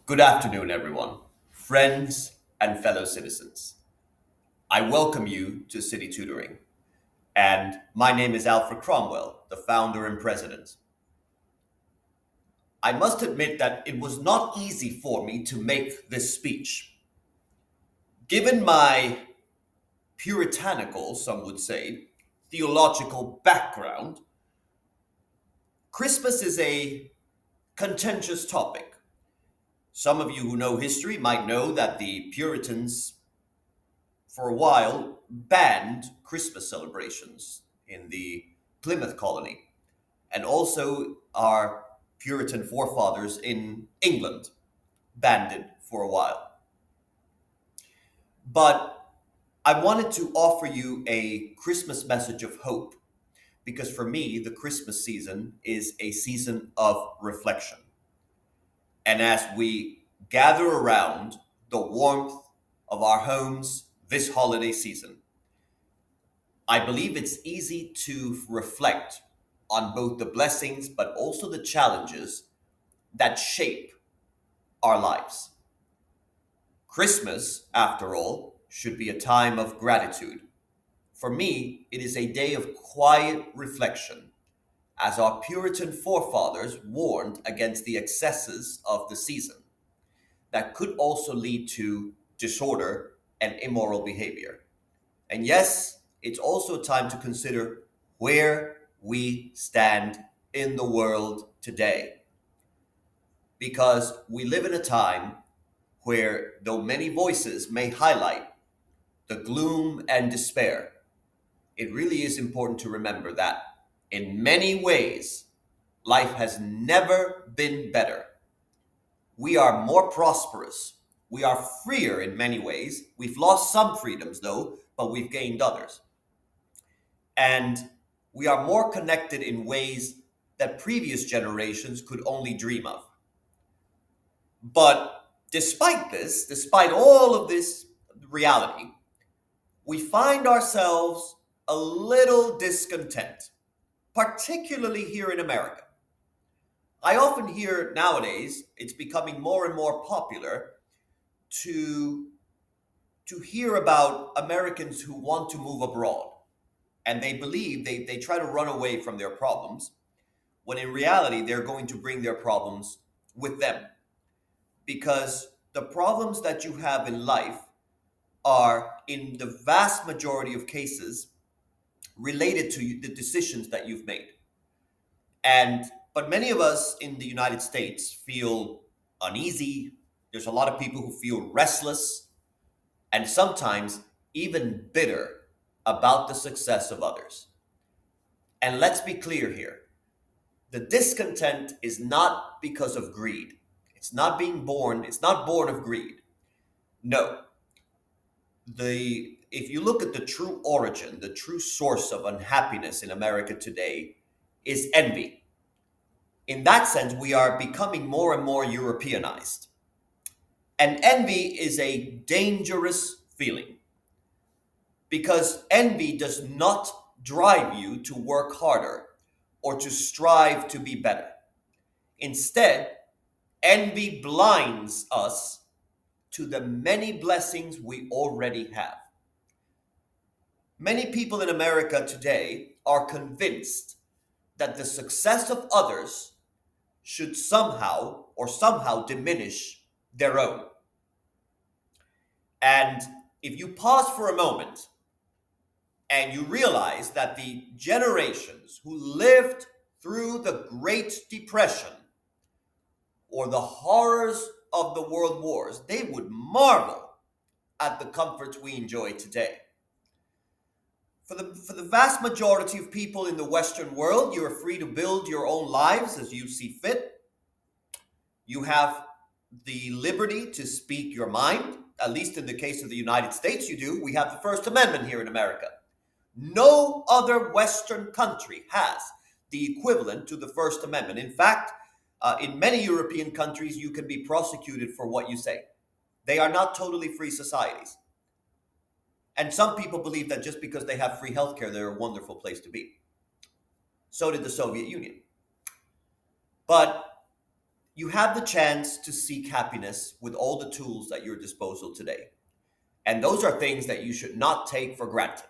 Good afternoon, everyone, friends and fellow citizens. I welcome you to City Tutoring, and my name is Alfred Cromwell, the founder and president. I must admit that it was not easy for me to make this speech. Given my puritanical, some would say, theological background, Christmas is a contentious topic. Some of you who know history might know that the Puritans for a while banned Christmas celebrations in the Plymouth colony, and also our Puritan forefathers in England banned it for a while. But I wanted to offer you a Christmas message of hope because for me, the Christmas season is a season of reflection. And as we gather around the warmth of our homes this holiday season, I believe it's easy to reflect on both the blessings but also the challenges that shape our lives. Christmas, after all, should be a time of gratitude. For me, it is a day of quiet reflection, as our Puritan forefathers warned against the excesses of the season that could also lead to disorder and immoral behavior. And yes, it's also time to consider where we stand in the world today. Because we live in a time where, though many voices may highlight the gloom and despair, it really is important to remember that in many ways, life has never been better. We are more prosperous. We are freer in many ways. We've lost some freedoms, though, but we've gained others. And we are more connected in ways that previous generations could only dream of. But despite this, despite all of this reality, we find ourselves a little discontent, particularly here in America. I often hear nowadays it's becoming more and more popular to hear about Americans who want to move abroad and they believe they try to run away from their problems when in reality they're going to bring their problems with them because the problems that you have in life are in the vast majority of cases related to the decisions that you've made. And but many of us in the United States feel uneasy. There's a lot of people who feel restless and sometimes even bitter about the success of others. And let's be clear here. The discontent is not because of greed. It's not born of greed. No. If you look at the true origin, the true source of unhappiness in America today is envy. In that sense, we are becoming more and more Europeanized. And envy is a dangerous feeling because envy does not drive you to work harder or to strive to be better. Instead, envy blinds us to the many blessings we already have. Many people in America today are convinced that the success of others should somehow diminish their own. And if you pause for a moment and you realize that the generations who lived through the Great Depression or the horrors of the world wars, they would marvel at the comforts we enjoy today. For the vast majority of people in the Western world, you are free to build your own lives as you see fit. You have the liberty to speak your mind, at least in the case of the United States, you do. We have the First Amendment here in America. No other Western country has the equivalent to the First Amendment. In fact, in many European countries, you can be prosecuted for what you say. They are not totally free societies. And some people believe that just because they have free healthcare, they're a wonderful place to be. So did the Soviet Union. But You have the chance to seek happiness with all the tools at your disposal today. And those are things that you should not take for granted.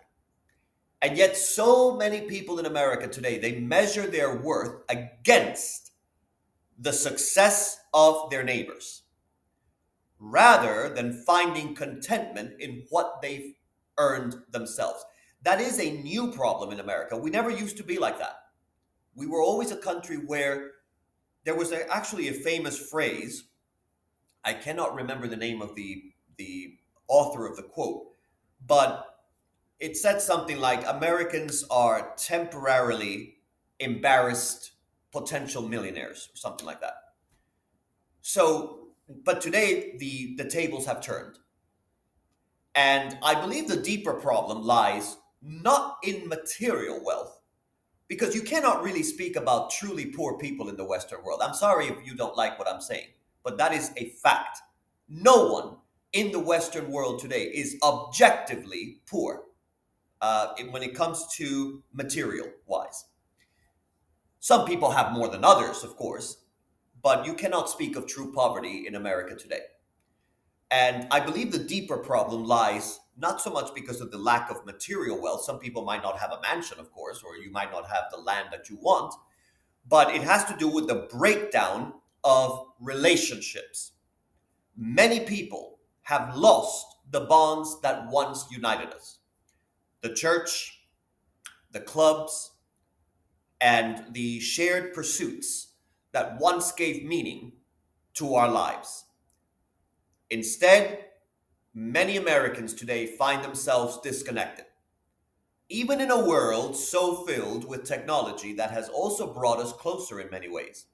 And yet, so many people in America today, they measure their worth against the success of their neighbors rather than finding contentment in what they've earned themselves. That is a new problem in America. We never used to be like that. We were always a country where there was actually a famous phrase. I cannot remember the name of the author of the quote, but it said something like Americans are temporarily embarrassed potential millionaires or something like that. So, but today the tables have turned. And I believe the deeper problem lies not in material wealth, because you cannot really speak about truly poor people in the Western world. I'm sorry if you don't like what I'm saying, but that is a fact. No one in the Western world today is objectively poor when it comes to material wise. Some people have more than others, of course, but you cannot speak of true poverty in America today. And I believe the deeper problem lies not so much because of the lack of material wealth. Some people might not have a mansion, of course, or you might not have the land that you want, but it has to do with the breakdown of relationships. Many people have lost the bonds that once united us: the church, the clubs, and the shared pursuits that once gave meaning to our lives. Instead, many Americans today find themselves disconnected, even in a world so filled with technology that has also brought us closer in many ways.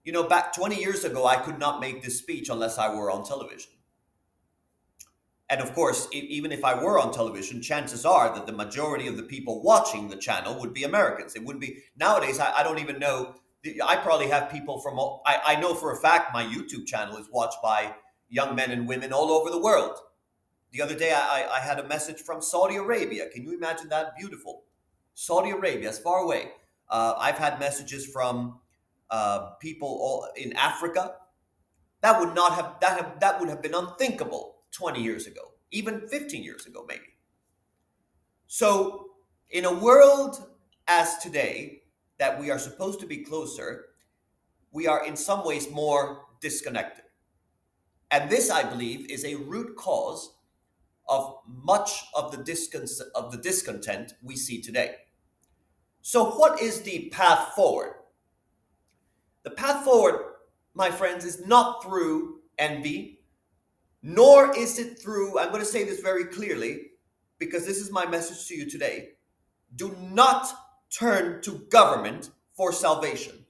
You know, back 20 years ago, I could not make this speech unless I were on television. And of course, even if I were on television, chances are that the majority of the people watching the channel would be Americans. It wouldn't be, nowadays, I don't even know. I probably have people from, I know for a fact my YouTube channel is watched by young men and women all over the world. The other day, I had a message from Saudi Arabia. Can you imagine that? Beautiful. Saudi Arabia, as far away. I've had messages from people in Africa. That would not have that would have been unthinkable 20 years ago, even 15 years ago, maybe. So, in a world as today, that we are supposed to be closer, we are in some ways more disconnected. And this, I believe, is a root cause of much of the discontent we see today. So, what is the path forward? The path forward, my friends, is not through envy, nor is it through, I'm going to say this very clearly, because this is my message to you today. Do not turn to government for salvation.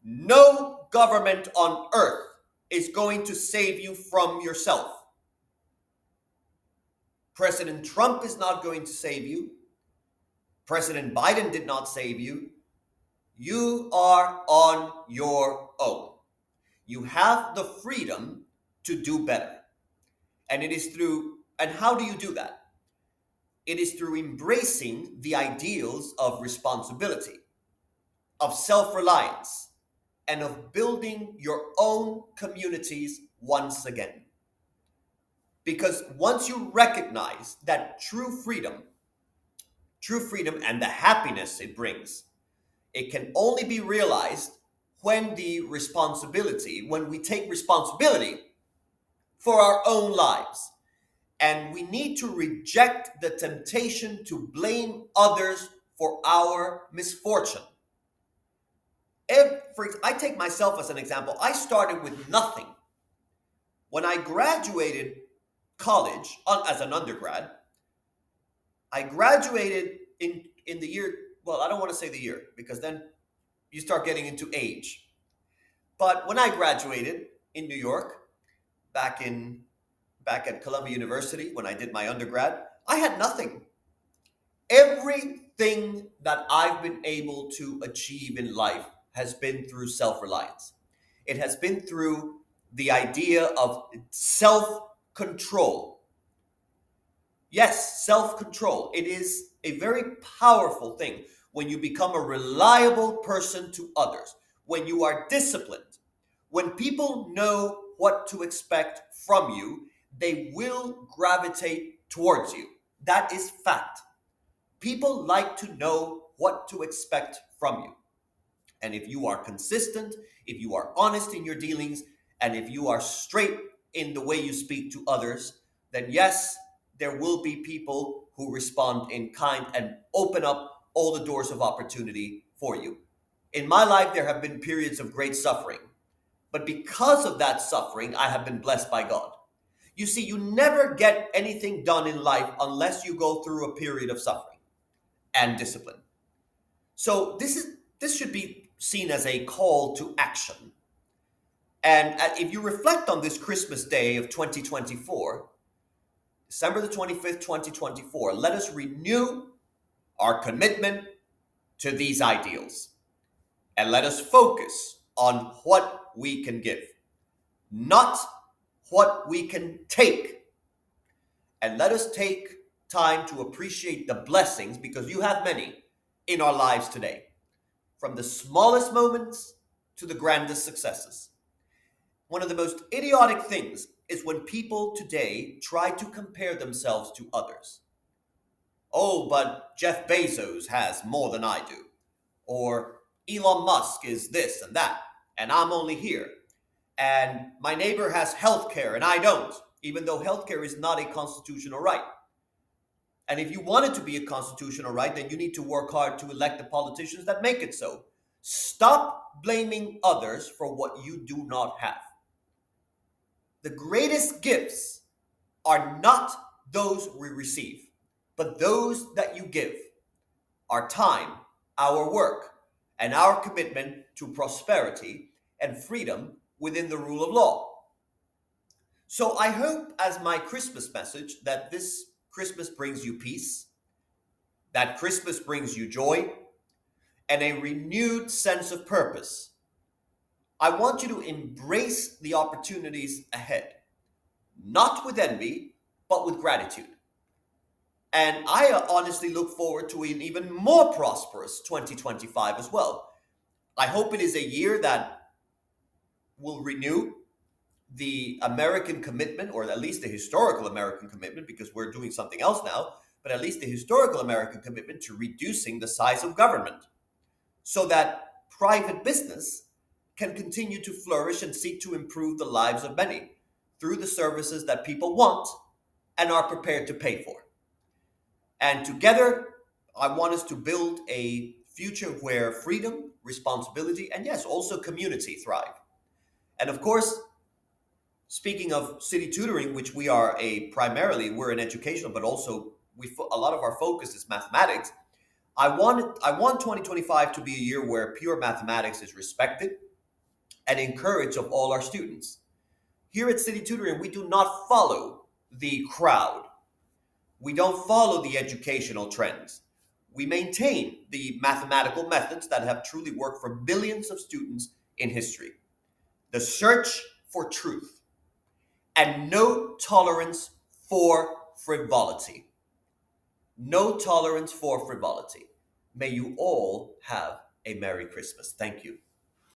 No government on earth is going to save you from yourself. President Trump is not going to save you. President Biden did not save you. You are on your own. You have the freedom to do better. And it is through, and how do you do that? It is through embracing the ideals of responsibility, of self-reliance, and of building your own communities once again. Because once you recognize that true freedom and the happiness it brings, it can only be realized when we take responsibility for our own lives. And we need to reject the temptation to blame others for our misfortune. I take myself as an example. I started with nothing. When I graduated college as an undergrad, I graduated in the year, well, I don't want to say the year because then you start getting into age. But when I graduated in New York, back at Columbia University, when I did my undergrad, I had nothing. Everything that I've been able to achieve in life has been through self-reliance. It has been through the idea of self-control. Yes, self-control. It is a very powerful thing when you become a reliable person to others, when you are disciplined, When people know what to expect from you, they will gravitate towards you. That is fact. People like to know what to expect from you. And if you are consistent, if you are honest in your dealings, and if you are straight in the way you speak to others, then yes, there will be people who respond in kind and open up all the doors of opportunity for you. In my life, there have been periods of great suffering, but because of that suffering, I have been blessed by God. You see, you never get anything done in life unless you go through a period of suffering and discipline. So this should be seen as a call to action. And if you reflect on this Christmas day of 2024, December the 25th, 2024, let us renew our commitment to these ideals. And let us focus on what we can give, not what we can take. And let us take time to appreciate the blessings, because you have many in our lives today, from the smallest moments to the grandest successes. One of the most idiotic things is when people today try to compare themselves to others. Oh, but Jeff Bezos has more than I do. Or Elon Musk is this and that, and I'm only here. And my neighbor has health care and I don't, even though health care is not a constitutional right. And if you want it to be a constitutional right, then you need to work hard to elect the politicians that make it so. Stop blaming others for what you do not have. The greatest gifts are not those we receive, but those that you give. Our time, our work, and our commitment to prosperity and freedom within the rule of law. So I hope, as my Christmas message, that this Christmas brings you peace, that Christmas brings you joy, and a renewed sense of purpose. I want you to embrace the opportunities ahead, not with envy, but with gratitude. And I honestly look forward to an even more prosperous 2025 as well. I hope it is a year that will renew the American commitment, or at least the historical American commitment, because we're doing something else now, but at least the historical American commitment to reducing the size of government so that private business can continue to flourish and seek to improve the lives of many through the services that people want and are prepared to pay for. And together, I want us to build a future where freedom, responsibility, and yes, also community thrive. And of course, speaking of city tutoring, which we are we're in educational, but also a lot of our focus is mathematics. I want 2025 to be a year where pure mathematics is respected and encouraged of all our students. Here at City Tutoring, we do not follow the crowd. We don't follow the educational trends. We maintain the mathematical methods that have truly worked for billions of students in history. The search for truth and no tolerance for frivolity. No tolerance for frivolity. May you all have a Merry Christmas. Thank you.